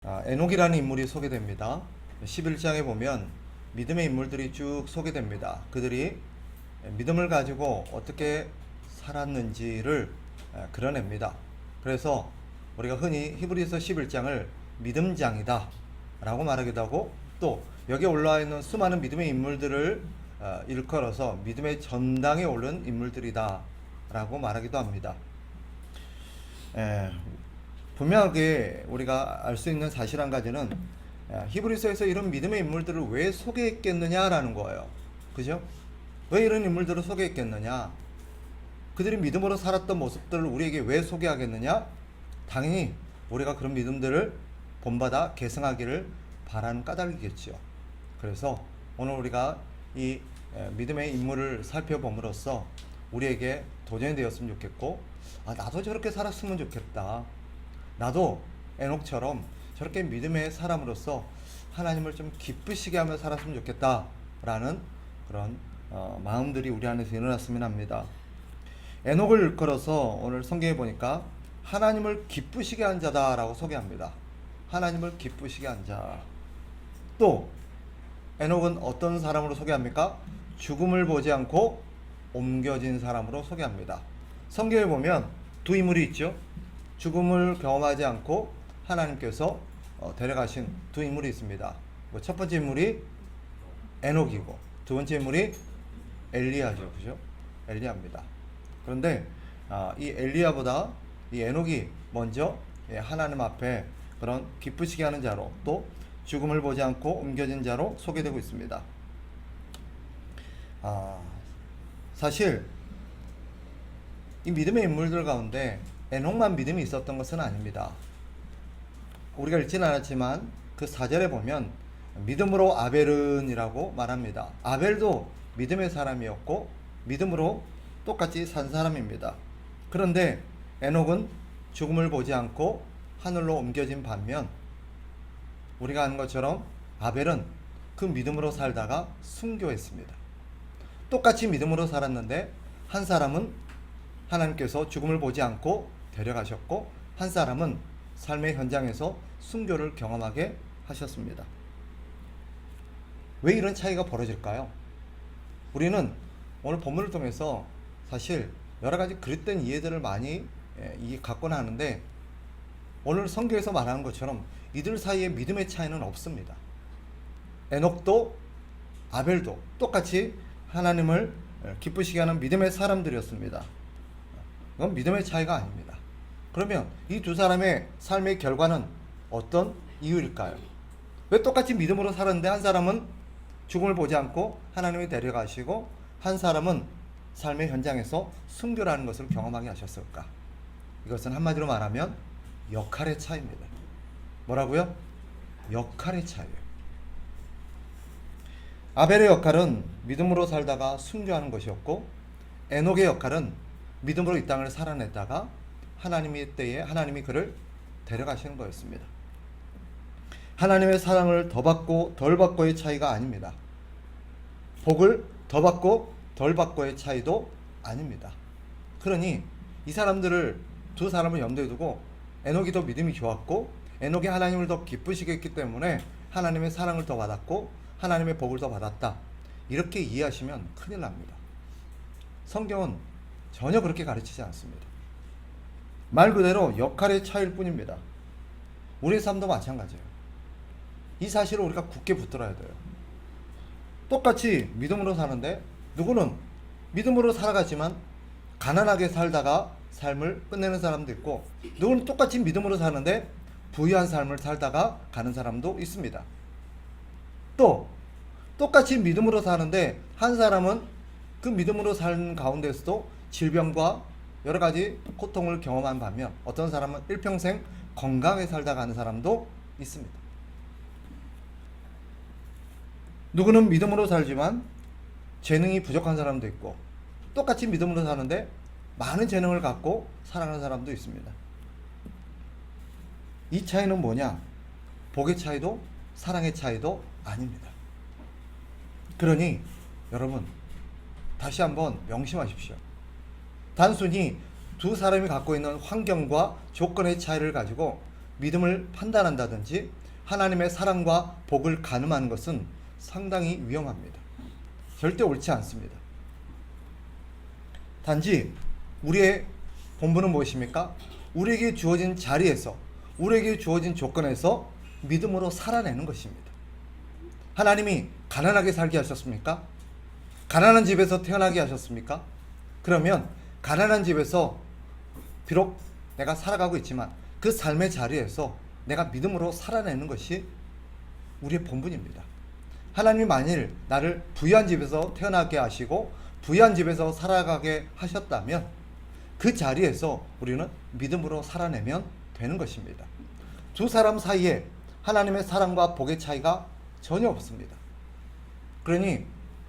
에녹이라는 인물이 소개됩니다. 11장에 보면 믿음의 인물들이 쭉 소개됩니다. 그들이 믿음을 가지고 어떻게 살았는지를 그려냅니다. 그래서 우리가 흔히 히브리서 11장을 믿음장이다 라고 말하기도 하고, 또 여기에 올라와 있는 수많은 믿음의 인물들을 일컬어서 믿음의 전당에 오른 인물들이다 라고 말하기도 합니다. 분명하게 우리가 알 수 있는 사실 한 가지는 히브리서에서 이런 믿음의 인물들을 왜 소개했겠느냐라는 거예요. 그죠? 왜 이런 인물들을 소개했겠느냐? 그들이 믿음으로 살았던 모습들을 우리에게 왜 소개하겠느냐? 당연히 우리가 그런 믿음들을 본받아 계승하기를 바라는 까닭이겠죠. 그래서 오늘 우리가 이 믿음의 인물을 살펴봄으로써 우리에게 도전이 되었으면 좋겠고, 나도 저렇게 살았으면 좋겠다. 나도 에녹처럼 저렇게 믿음의 사람으로서 하나님을 좀 기쁘시게 하며 살았으면 좋겠다라는 그런 마음들이 우리 안에서 일어났으면 합니다. 에녹을 일컬어서 오늘 성경에 보니까 하나님을 기쁘시게 한 자다라고 소개합니다. 하나님을 기쁘시게 한 자. 또 에녹은 어떤 사람으로 소개합니까? 죽음을 보지 않고 옮겨진 사람으로 소개합니다. 성경에 보면 두 인물이 있죠. 죽음을 경험하지 않고 하나님께서 데려가신 두 인물이 있습니다. 첫 번째 인물이 에녹이고 두 번째 인물이 엘리야죠. 그죠? 엘리야입니다. 그런데 이 엘리야보다 이 에녹이 먼저 하나님 앞에 그런 기쁘시게 하는 자로, 또 죽음을 보지 않고 옮겨진 자로 소개되고 있습니다. 사실 이 믿음의 인물들 가운데 에녹만 믿음이 있었던 것은 아닙니다. 우리가 읽지는 않았지만 그 4절에 보면 믿음으로 아벨은이라고 말합니다. 아벨도 믿음의 사람이었고 믿음으로 똑같이 산 사람입니다. 그런데 에녹은 죽음을 보지 않고 하늘로 옮겨진 반면, 우리가 아는 것처럼 아벨은 그 믿음으로 살다가 순교했습니다. 똑같이 믿음으로 살았는데 한 사람은 하나님께서 죽음을 보지 않고 데려가셨고, 한 사람은 삶의 현장에서 순교를 경험하게 하셨습니다. 왜 이런 차이가 벌어질까요? 우리는 오늘 본문을 통해서 사실 여러 가지 그릇된 이해들을 많이 갖곤 하는데, 오늘 성경에서 말하는 것처럼 이들 사이에 믿음의 차이는 없습니다. 에녹도 아벨도 똑같이 하나님을 기쁘시게 하는 믿음의 사람들이었습니다. 이건 믿음의 차이가 아닙니다. 그러면 이 두 사람의 삶의 결과는 어떤 이유일까요? 왜 똑같이 믿음으로 살았는데 한 사람은 죽음을 보지 않고 하나님이 데려가시고 한 사람은 삶의 현장에서 순교라는 것을 경험하게 하셨을까? 이것은 한마디로 말하면 역할의 차이입니다. 뭐라고요? 역할의 차이예요. 아벨의 역할은 믿음으로 살다가 순교하는 것이었고, 에녹의 역할은 믿음으로 이 땅을 살아냈다가 하나님의 때에 하나님이 그를 데려가시는 거였습니다. 하나님의 사랑을 더 받고 덜 받고의 차이가 아닙니다. 복을 더 받고 덜 받고의 차이도 아닙니다. 그러니 이 사람들을, 두 사람을 염두에 두고 에녹이 더 믿음이 좋았고 에녹이 하나님을 더 기쁘시게 했기 때문에 하나님의 사랑을 더 받았고 하나님의 복을 더 받았다, 이렇게 이해하시면 큰일 납니다. 성경은 전혀 그렇게 가르치지 않습니다. 말 그대로 역할의 차이일 뿐입니다. 우리의 삶도 마찬가지예요. 이 사실을 우리가 굳게 붙들어야 돼요. 똑같이 믿음으로 사는데 누구는 믿음으로 살아가지만 가난하게 살다가 삶을 끝내는 사람도 있고, 누구는 똑같이 믿음으로 사는데 부유한 삶을 살다가 가는 사람도 있습니다. 또 똑같이 믿음으로 사는데 한 사람은 그 믿음으로 사는 가운데서도 질병과 여러 가지 고통을 경험한 반면, 어떤 사람은 일평생 건강하게 살다 가는 사람도 있습니다. 누구는 믿음으로 살지만 재능이 부족한 사람도 있고, 똑같이 믿음으로 사는데 많은 재능을 갖고 살아가는 사람도 있습니다. 이 차이는 뭐냐? 복의 차이도 사랑의 차이도 아닙니다. 그러니 여러분, 다시 한번 명심하십시오. 단순히 두 사람이 갖고 있는 환경과 조건의 차이를 가지고 믿음을 판단한다든지 하나님의 사랑과 복을 가늠하는 것은 상당히 위험합니다. 절대 옳지 않습니다. 단지 우리의 본분은 무엇입니까? 우리에게 주어진 자리에서, 우리에게 주어진 조건에서 믿음으로 살아내는 것입니다. 하나님이 가난하게 살게 하셨습니까? 가난한 집에서 태어나게 하셨습니까? 그러면 가난한 집에서 비록 내가 살아가고 있지만 그 삶의 자리에서 내가 믿음으로 살아내는 것이 우리의 본분입니다. 하나님이 만일 나를 부유한 집에서 태어나게 하시고 부유한 집에서 살아가게 하셨다면 그 자리에서 우리는 믿음으로 살아내면 되는 것입니다. 두 사람 사이에 하나님의 사랑과 복의 차이가 전혀 없습니다. 그러니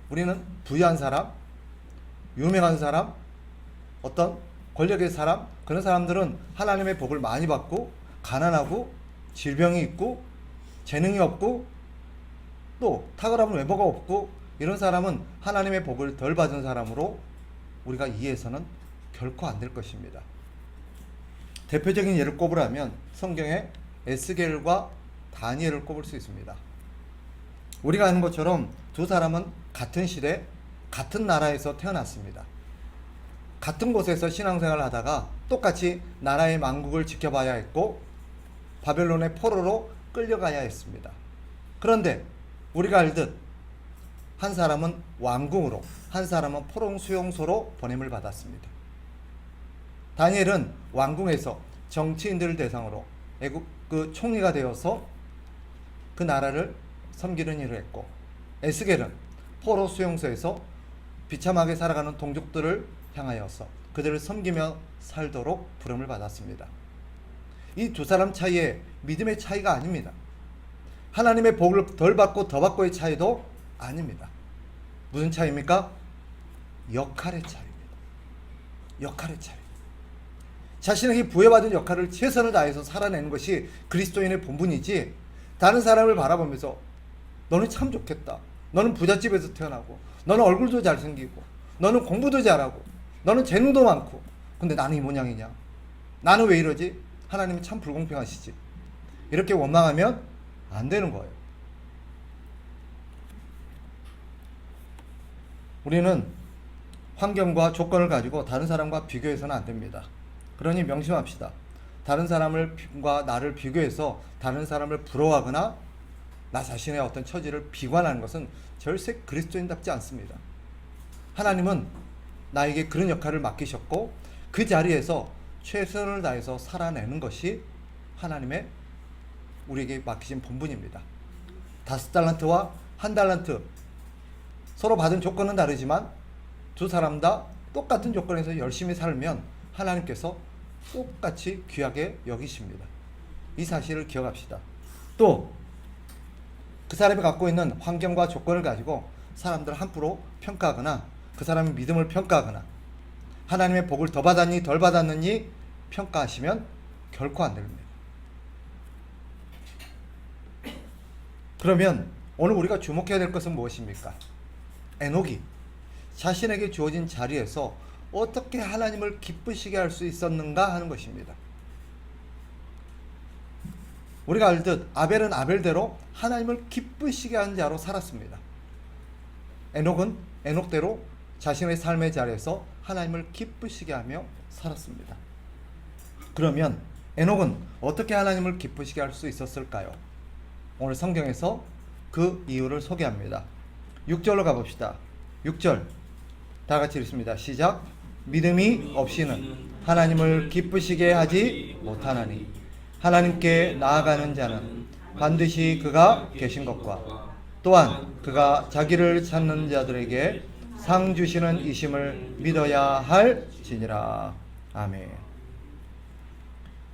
우리는 부유한 사람, 유명한 사람, 어떤 권력의 사람, 그런 사람들은 하나님의 복을 많이 받고 가난하고 질병이 있고 재능이 없고 또 탁월한 외모가 없고 이런 사람은 하나님의 복을 덜 받은 사람으로 우리가 이해해서는 결코 안 될 것입니다. 대표적인 예를 꼽으라면 성경에 에스겔과 다니엘을 꼽을 수 있습니다. 우리가 아는 것처럼 두 사람은 같은 시대, 같은 나라에서 태어났습니다. 같은 곳에서 신앙생활을 하다가 똑같이 나라의 만국을 지켜봐야 했고 바벨론의 포로로 끌려가야 했습니다. 그런데 우리가 알듯 한 사람은 왕궁으로, 한 사람은 포로 수용소로 보냄을 받았습니다. 다니엘은 왕궁에서 정치인들을 대상으로 애국 그 총리가 되어서 그 나라를 섬기는 일을 했고, 에스겔은 포로 수용소에서 비참하게 살아가는 동족들을 향하여서 그들을 섬기며 살도록 부름을 받았습니다. 이 두 사람 차이에 믿음의 차이가 아닙니다. 하나님의 복을 덜 받고 더 받고의 차이도 아닙니다. 무슨 차이입니까? 역할의 차이입니다. 역할의 차이. 자신에게 부여받은 역할을 최선을 다해서 살아내는 것이 그리스도인의 본분이지, 다른 사람을 바라보면서 너는 참 좋겠다, 너는 부잣집에서 태어나고, 너는 얼굴도 잘생기고, 너는 공부도 잘하고, 너는 재능도 많고, 근데 나는 이 모양이냐, 나는 왜 이러지? 하나님은 참 불공평하시지. 이렇게 원망하면 안 되는 거예요. 우리는 환경과 조건을 가지고 다른 사람과 비교해서는 안 됩니다. 그러니 명심합시다. 다른 사람과 나를 비교해서 다른 사람을 부러워하거나 나 자신의 어떤 처지를 비관하는 것은 절세 그리스도인답지 않습니다. 하나님은 나에게 그런 역할을 맡기셨고 그 자리에서 최선을 다해서 살아내는 것이 하나님의 우리에게 맡기신 본분입니다. 5달란트와 1달란트 서로 받은 조건은 다르지만 두 사람 다 똑같은 조건에서 열심히 살면 하나님께서 똑같이 귀하게 여기십니다. 이 사실을 기억합시다. 또 그 사람이 갖고 있는 환경과 조건을 가지고 사람들을 함부로 평가하거나 그 사람의 믿음을 평가하거나 하나님의 복을 더 받았니 덜 받았느니 평가하시면 결코 안 됩니다. 그러면 오늘 우리가 주목해야 될 것은 무엇입니까? 에녹이 자신에게 주어진 자리에서 어떻게 하나님을 기쁘시게 할 수 있었는가 하는 것입니다. 우리가 알듯 아벨은 아벨대로 하나님을 기쁘시게 하는 자로 살았습니다. 에녹은 에녹대로 자신의 삶의 자리에서 하나님을 기쁘시게 하며 살았습니다. 그러면 에녹은 어떻게 하나님을 기쁘시게 할 수 있었을까요? 오늘 성경에서 그 이유를 소개합니다. 6절로 가봅시다. 6절 다 같이 읽습니다. 시작. 믿음이 없이는 하나님을 기쁘시게 하지 못하나니 하나님께 나아가는 자는 반드시 그가 계신 것과 또한 그가 자기를 찾는 자들에게 상 주시는 이심을 믿어야 할지니라. 아멘.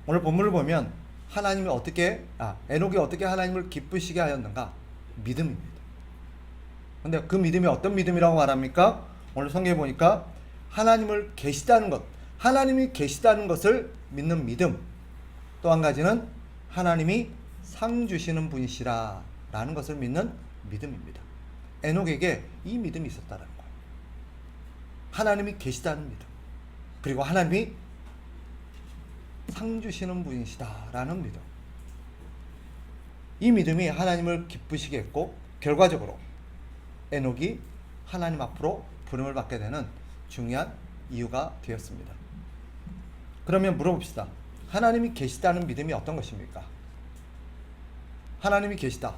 오늘 본문을 보면 하나님이 어떻게 에녹이 어떻게 하나님을 기쁘시게 하였는가? 믿음입니다. 근데 그 믿음이 어떤 믿음이라고 말합니까? 오늘 성경에 보니까 하나님을 계시다는 것, 하나님이 계시다는 것을 믿는 믿음. 또 한 가지는 하나님이 상 주시는 분이시라 라는 것을 믿는 믿음입니다. 에녹에게 이 믿음이 있었다는 거예요. 하나님이 계시다는 믿음, 그리고 하나님이 상 주시는 분이시다 라는 믿음. 이 믿음이 하나님을 기쁘시게 했고 결과적으로 에녹이 하나님 앞으로 부름을 받게 되는 중요한 이유가 되었습니다. 그러면 물어봅시다. 하나님이 계시다는 믿음이 어떤 것입니까? 하나님이 계시다.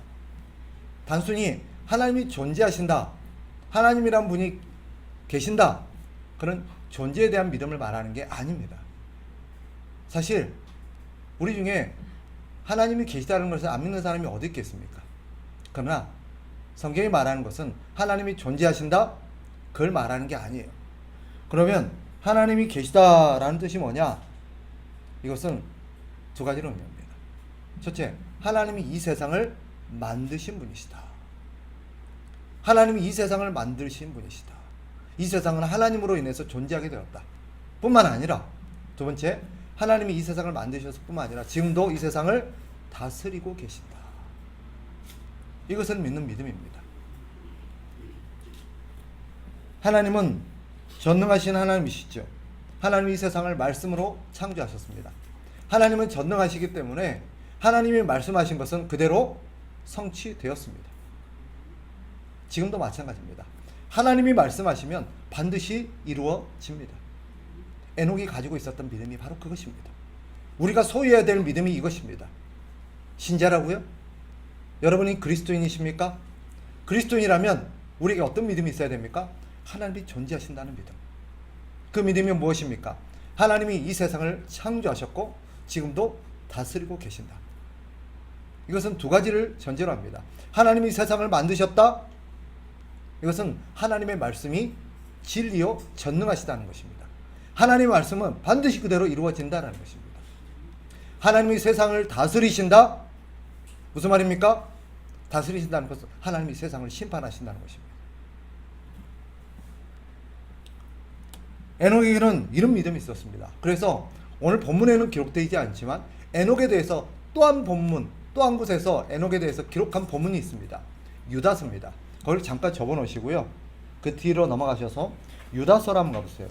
단순히 하나님이 존재하신다. 하나님이란 분이 계신다. 그런 존재에 대한 믿음을 말하는 게 아닙니다. 사실 우리 중에 하나님이 계시다는 것을 안 믿는 사람이 어디 있겠습니까? 그러나 성경이 말하는 것은 하나님이 존재하신다? 그걸 말하는 게 아니에요. 그러면 하나님이 계시다라는 뜻이 뭐냐? 이것은 두 가지로 의미합니다. 첫째, 하나님이 이 세상을 만드신 분이시다. 하나님이 이 세상을 만드신 분이시다. 이 세상은 하나님으로 인해서 존재하게 되었다. 뿐만 아니라 두 번째, 하나님이 이 세상을 만드셨을 뿐만 아니라 지금도 이 세상을 다스리고 계신다. 이것을 믿는 믿음입니다. 하나님은 전능하신 하나님이시죠. 하나님이 이 세상을 말씀으로 창조하셨습니다. 하나님은 전능하시기 때문에 하나님이 말씀하신 것은 그대로 성취되었습니다. 지금도 마찬가지입니다. 하나님이 말씀하시면 반드시 이루어집니다. 에녹이 가지고 있었던 믿음이 바로 그것입니다. 우리가 소유해야 될 믿음이 이것입니다. 신자라고요? 여러분이 그리스도인이십니까? 그리스도인이라면 우리에게 어떤 믿음이 있어야 됩니까? 하나님이 존재하신다는 믿음. 그 믿음이 무엇입니까? 하나님이 이 세상을 창조하셨고 지금도 다스리고 계신다. 이것은 두 가지를 전제로 합니다. 하나님이 이 세상을 만드셨다. 이것은 하나님의 말씀이 진리요 전능하시다는 것입니다. 하나님의 말씀은 반드시 그대로 이루어진다는 것입니다. 하나님이 세상을 다스리신다. 무슨 말입니까? 다스리신다는 것은 하나님이 세상을 심판하신다는 것입니다. 에녹에게는 이런 믿음이 있었습니다. 그래서 오늘 본문에는 기록되지 않지만 에녹에 대해서 또 한 본문, 또 한 곳에서 에녹에 대해서 기록한 본문이 있습니다. 유다서입니다. 거기를 잠깐 접어 놓으시고요. 그 뒤로 넘어가셔서 유다서로 한번 가보세요.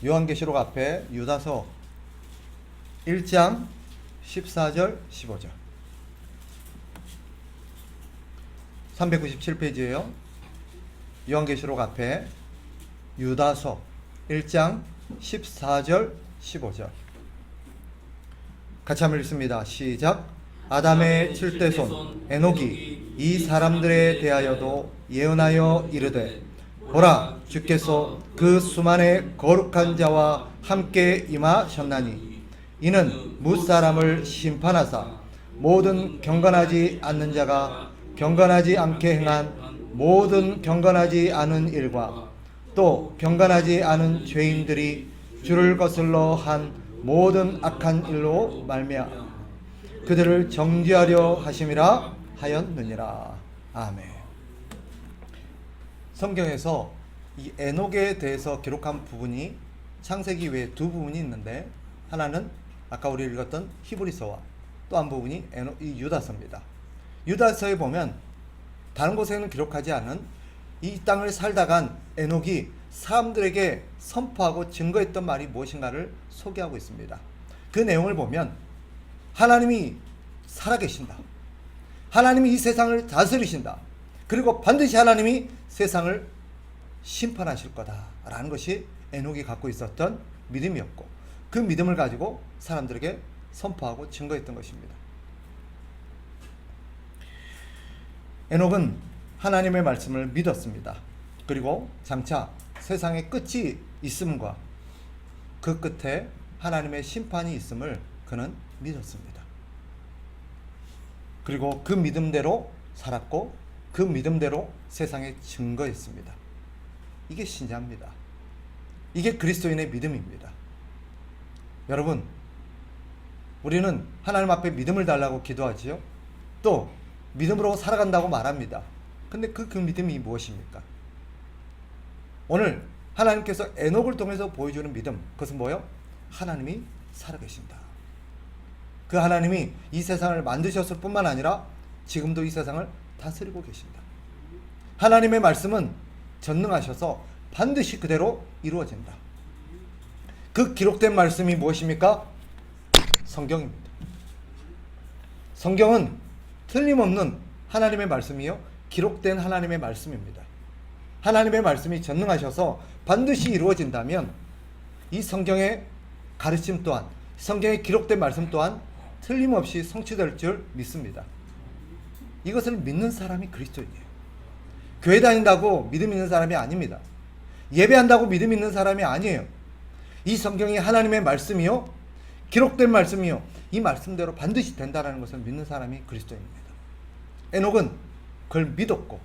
요한계시록 앞에 유다서 1장 14절 15절 397페이지예요. 요한계시록 앞에 유다서 1장 14절 15절 같이 한번 읽습니다. 시작. 아담의 칠대손 에녹이 이 사람들에 대하여도 예언하여 이르되 보라, 주께서 그 수만의 거룩한 자와 함께 임하셨나니 이는 뭇사람을 심판하사 모든 경건하지 않는 자가 경건하지 않게 행한 모든 경건하지 않은 일과 또 경건하지 않은 죄인들이 주를 거슬러 한 모든 악한 일로 말미암아 그들을 정죄하려 하심이라 하였느니라. 아멘. 성경에서 이 에녹에 대해서 기록한 부분이 창세기 외에 두 부분이 있는데 하나는 아까 우리 읽었던 히브리서와 또 한 부분이 이 유다서입니다. 유다서에 보면 다른 곳에는 기록하지 않은 이 땅을 살다간 에녹이 사람들에게 선포하고 증거했던 말이 무엇인가를 소개하고 있습니다. 그 내용을 보면 하나님이 살아계신다. 하나님이 이 세상을 다스리신다. 그리고 반드시 하나님이 세상을 심판하실 거다라는 것이 에녹이 갖고 있었던 믿음이었고 그 믿음을 가지고 사람들에게 선포하고 증거했던 것입니다. 에녹은 하나님의 말씀을 믿었습니다. 그리고 장차 세상의 끝이 있음과 그 끝에 하나님의 심판이 있음을 그는 믿었습니다. 그리고 그 믿음대로 살았고 그 믿음대로 세상에 증거했습니다. 이게 신자입니다. 이게 그리스도인의 믿음입니다. 여러분, 우리는 하나님 앞에 믿음을 달라고 기도하지요. 또 믿음으로 살아간다고 말합니다. 근데 그 믿음이 무엇입니까? 오늘 하나님께서 에녹을 통해서 보여주는 믿음, 그것은 뭐예요? 하나님이 살아계신다. 그 하나님이 이 세상을 만드셨을 뿐만 아니라 지금도 이 세상을 다스리고 계신다. 하나님의 말씀은 전능하셔서 반드시 그대로 이루어진다. 그 기록된 말씀이 무엇입니까? 성경입니다. 성경은 틀림없는 하나님의 말씀이요, 기록된 하나님의 말씀입니다. 하나님의 말씀이 전능하셔서 반드시 이루어진다면 이 성경의 가르침 또한, 성경에 기록된 말씀 또한 틀림없이 성취될 줄 믿습니다. 이것을 믿는 사람이 그리스도인이에요. 교회 다닌다고 믿음 있는 사람이 아닙니다. 예배한다고 믿음 있는 사람이 아니에요. 이 성경이 하나님의 말씀이요, 기록된 말씀이요, 이 말씀대로 반드시 된다는 것을 믿는 사람이 그리스도인입니다. 에녹은 그걸 믿었고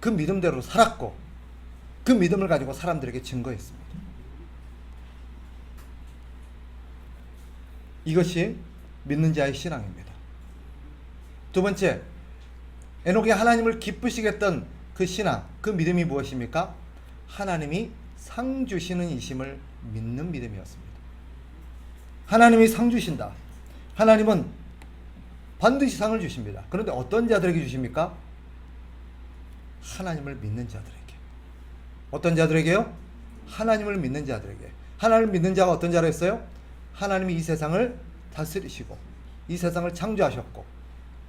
그 믿음대로 살았고 그 믿음을 가지고 사람들에게 증거했습니다. 이것이 믿는 자의 신앙입니다. 두 번째, 에녹이 하나님을 기쁘시게 했던 그 신앙, 그 믿음이 무엇입니까? 하나님이 상 주시는 이심을 믿는 믿음이었습니다. 하나님이 상 주신다. 하나님은 반드시 상을 주십니다. 그런데 어떤 자들에게 주십니까? 하나님을 믿는 자들에게. 어떤 자들에게요? 하나님을 믿는 자들에게. 하나님을 믿는 자가 어떤 자라 했어요? 하나님이 이 세상을 다스리시고 이 세상을 창조하셨고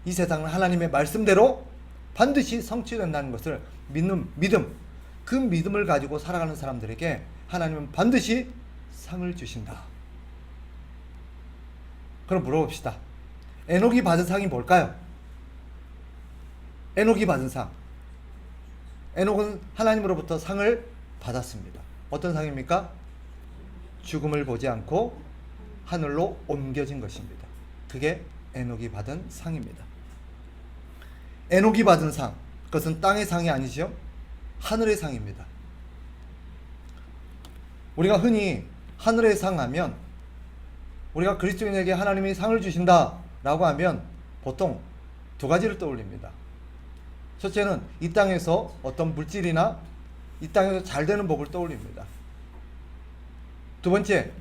이 세상은 하나님의 말씀대로 반드시 성취된다는 것을 믿는 믿음, 그 믿음을 가지고 살아가는 사람들에게 하나님은 반드시 상을 주신다. 그럼 물어봅시다. 에녹이 받은 상이 뭘까요? 에녹이 받은 상. 에녹은 하나님으로부터 상을 받았습니다. 어떤 상입니까? 죽음을 보지 않고 하늘로 옮겨진 것입니다. 그게 에녹이 받은 상입니다. 에녹이 받은 상, 그것은 땅의 상이 아니죠. 하늘의 상입니다. 우리가 흔히 하늘의 상 하면, 우리가 그리스도인에게 하나님이 상을 주신다 라고 하면 보통 두 가지를 떠올립니다. 첫째는 이 땅에서 어떤 물질이나 이 땅에서 잘 되는 복을 떠올립니다. 두 번째,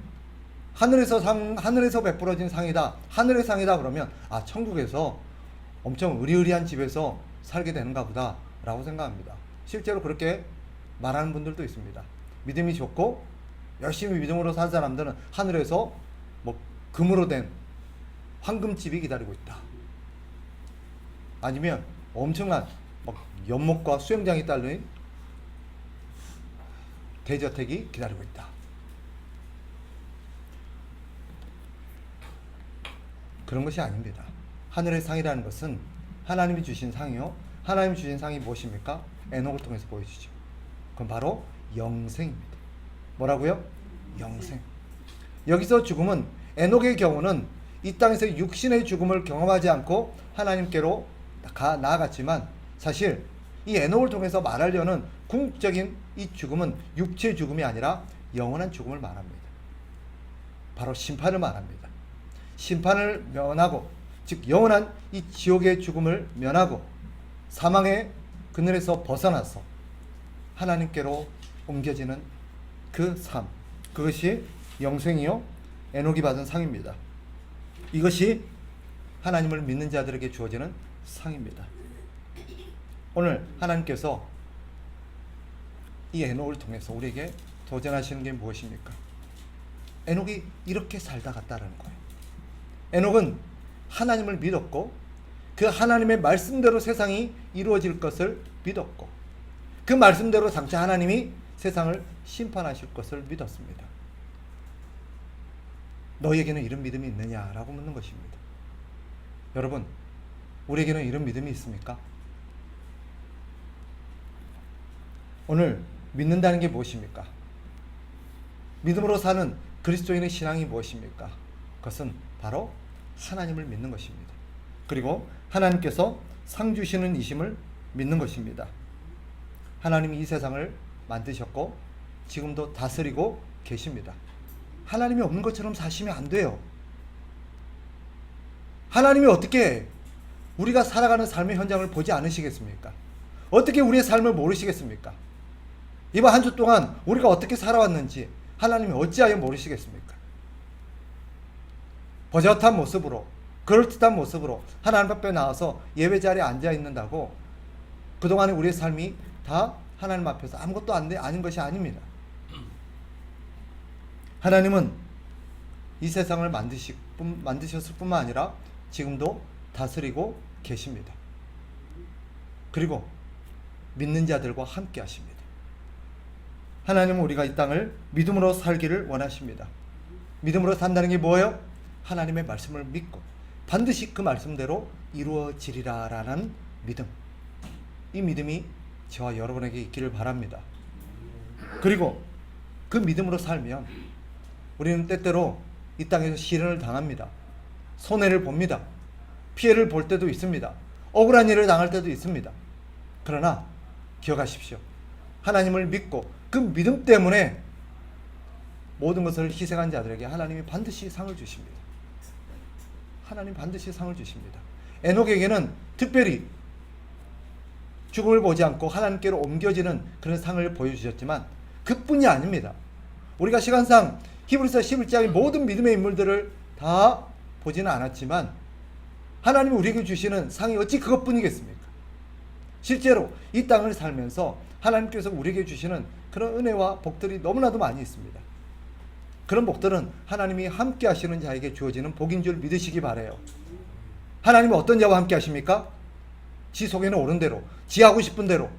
하늘에서 베풀어진 상이다, 하늘의 상이다 그러면 천국에서 엄청 의리의리한 집에서 살게 되는가 보다 라고 생각합니다. 실제로 그렇게 말하는 분들도 있습니다. 믿음이 좋고 열심히 믿음으로 산 사람들은 하늘에서 금으로 된 황금집이 기다리고 있다. 아니면 엄청난 연못과 수영장이 딸린 대저택이 기다리고 있다. 그런 것이 아닙니다. 하늘의 상이라는 것은 하나님이 주신 상이요, 하나님이 주신 상이 무엇입니까? 에녹을 통해서 보여주죠. 그건 바로 영생입니다. 뭐라고요? 영생. 여기서 죽음은, 에녹의 경우는 이 땅에서 육신의 죽음을 경험하지 않고 하나님께로 나아갔지만, 사실 이 에녹을 통해서 말하려는 궁극적인 이 죽음은 육체의 죽음이 아니라 영원한 죽음을 말합니다. 바로 심판을 말합니다. 심판을 면하고, 즉 영원한 이 지옥의 죽음을 면하고 사망의 그늘에서 벗어나서 하나님께로 옮겨지는 그 삶, 그것이 영생이요, 에녹이 받은 상입니다. 이것이 하나님을 믿는 자들에게 주어지는 상입니다. 오늘 하나님께서 이 에녹을 통해서 우리에게 도전하시는 게 무엇입니까? 에녹이 이렇게 살다 갔다는 거예요. 에녹은 하나님을 믿었고 그 하나님의 말씀대로 세상이 이루어질 것을 믿었고 그 말씀대로 장차 하나님이 세상을 심판하실 것을 믿었습니다. 너희에게는 이런 믿음이 있느냐라고 묻는 것입니다. 여러분, 우리에게는 이런 믿음이 있습니까? 오늘 믿는다는 게 무엇입니까? 믿음으로 사는 그리스도인의 신앙이 무엇입니까? 그것은 바로 하나님을 믿는 것입니다. 그리고 하나님께서 상 주시는 이심을 믿는 것입니다. 하나님이 이 세상을 만드셨고 지금도 다스리고 계십니다. 하나님이 없는 것처럼 사시면 안 돼요. 하나님이 어떻게 우리가 살아가는 삶의 현장을 보지 않으시겠습니까? 어떻게 우리의 삶을 모르시겠습니까? 이번 한 주 동안 우리가 어떻게 살아왔는지 하나님이 어찌하여 모르시겠습니까? 버젓한 모습으로, 그럴듯한 모습으로 하나님 앞에 나와서 예배 자리에 앉아 있는다고 그동안의 우리의 삶이 다 하나님 앞에서 아무것도 아닌 것이 아닙니다. 하나님은 이 세상을 만드셨을 뿐만 아니라 지금도 다스리고 계십니다. 그리고 믿는 자들과 함께 하십니다. 하나님은 우리가 이 땅을 믿음으로 살기를 원하십니다. 믿음으로 산다는 게 뭐예요? 하나님의 말씀을 믿고 반드시 그 말씀대로 이루어지리라 라는 믿음. 이 믿음이 저와 여러분에게 있기를 바랍니다. 그리고 그 믿음으로 살면 우리는 때때로 이 땅에서 시련을 당합니다. 손해를 봅니다. 피해를 볼 때도 있습니다. 억울한 일을 당할 때도 있습니다. 그러나 기억하십시오. 하나님을 믿고 그 믿음 때문에 모든 것을 희생한 자들에게 하나님이 반드시 상을 주십니다. 하나님 반드시 상을 주십니다. 에녹에게는 특별히 죽음을 보지 않고 하나님께로 옮겨지는 그런 상을 보여주셨지만 그뿐이 아닙니다. 우리가 시간상 히브리서 11장의 모든 믿음의 인물들을 다 보지는 않았지만 하나님이 우리에게 주시는 상이 어찌 그것뿐이겠습니까? 실제로 이 땅을 살면서 하나님께서 우리에게 주시는 그런 은혜와 복들이 너무나도 많이 있습니다. 그런 복들은 하나님이 함께 하시는 자에게 주어지는 복인 줄 믿으시기 바라요. 하나님은 어떤 자와 함께 하십니까? 지 속에는 오른 대로, 지 하고 싶은 대로,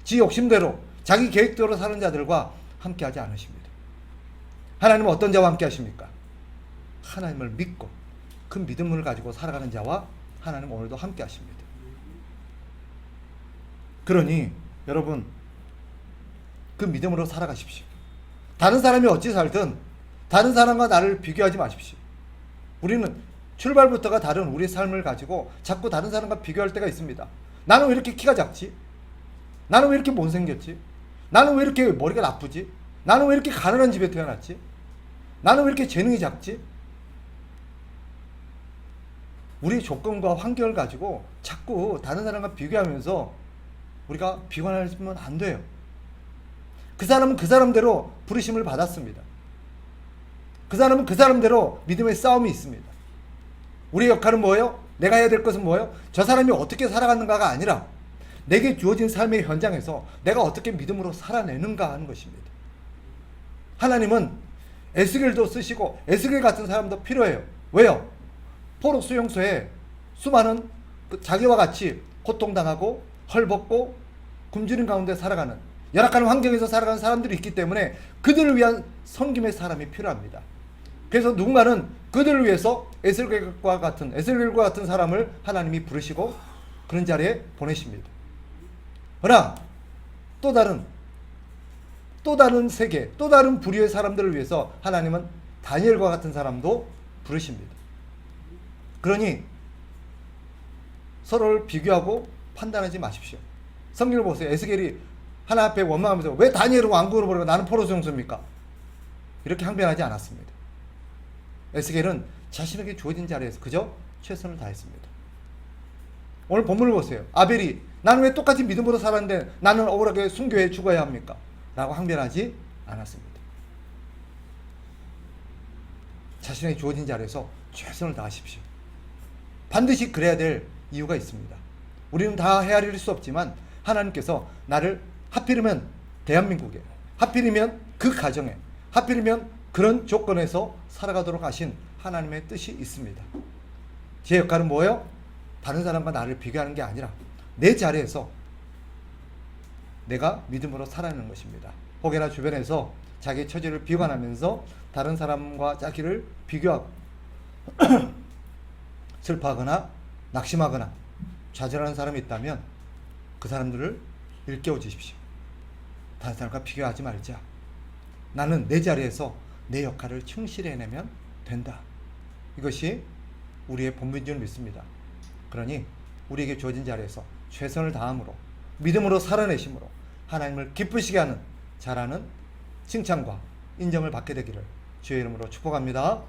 지 욕심대로, 자기 계획대로 사는 자들과 함께 하지 않으십니다. 하나님은 어떤 자와 함께 하십니까? 하나님을 믿고 그 믿음을 가지고 살아가는 자와 하나님은 오늘도 함께 하십니다. 그러니 여러분 그 믿음으로 살아가십시오. 다른 사람이 어찌 살든 다른 사람과 나를 비교하지 마십시오. 우리는 출발부터가 다른 우리의 삶을 가지고 자꾸 다른 사람과 비교할 때가 있습니다. 나는 왜 이렇게 키가 작지? 나는 왜 이렇게 못생겼지? 나는 왜 이렇게 머리가 나쁘지? 나는 왜 이렇게 가난한 집에 태어났지? 나는 왜 이렇게 재능이 작지? 우리의 조건과 환경을 가지고 자꾸 다른 사람과 비교하면서 우리가 비관하면 안 돼요. 그 사람은 그 사람대로 부르심을 받았습니다. 그 사람은 그 사람대로 믿음의 싸움이 있습니다. 우리의 역할은 뭐예요? 내가 해야 될 것은 뭐예요? 저 사람이 어떻게 살아가는가가 아니라 내게 주어진 삶의 현장에서 내가 어떻게 믿음으로 살아내는가 하는 것입니다. 하나님은 에스겔도 쓰시고 에스겔 같은 사람도 필요해요. 왜요? 포로 수용소에 수많은 자기와 같이 고통당하고 헐벗고 굶주린 가운데 살아가는 열악한 환경에서 살아가는 사람들이 있기 때문에 그들을 위한 섬김의 사람이 필요합니다. 그래서 누군가는 그들을 위해서 에스겔과 같은 사람을 하나님이 부르시고 그런 자리에 보내십니다. 그러나 또 다른 세계, 또 다른 부류의 사람들을 위해서 하나님은 다니엘과 같은 사람도 부르십니다. 그러니 서로를 비교하고 판단하지 마십시오. 성경을 보세요. 에스겔이 하나 앞에 원망하면서 왜 다니엘은 왕궁으로 보내고 나는 포로 수용소입니까? 이렇게 항변하지 않았습니다. 에스겔은 자신에게 주어진 자리에서 그저 최선을 다했습니다. 오늘 본문을 보세요. 아벨이 나는 왜 똑같이 믿음으로 살았는데 나는 억울하게 순교해 죽어야 합니까? 라고 항변하지 않았습니다. 자신에게 주어진 자리에서 최선을 다하십시오. 반드시 그래야 될 이유가 있습니다. 우리는 다 헤아릴 수 없지만 하나님께서 나를 하필이면 대한민국에, 하필이면 그 가정에, 하필이면 그런 조건에서 살아가도록 하신 하나님의 뜻이 있습니다. 제 역할은 뭐예요? 다른 사람과 나를 비교하는 게 아니라 내 자리에서 내가 믿음으로 살아내는 것입니다. 혹여나 주변에서 자기의 처지를 비관하면서 다른 사람과 자기를 비교하고 슬퍼하거나 낙심하거나 좌절하는 사람이 있다면 그 사람들을 일깨워 주십시오. 다른 사람과 비교하지 말자. 나는 내 자리에서 내 역할을 충실히 해내면 된다. 이것이 우리의 본분인 줄 믿습니다. 그러니 우리에게 주어진 자리에서 최선을 다함으로 믿음으로 살아내심으로 하나님을 기쁘시게 하는 잘하는 칭찬과 인정을 받게 되기를 주의 이름으로 축복합니다.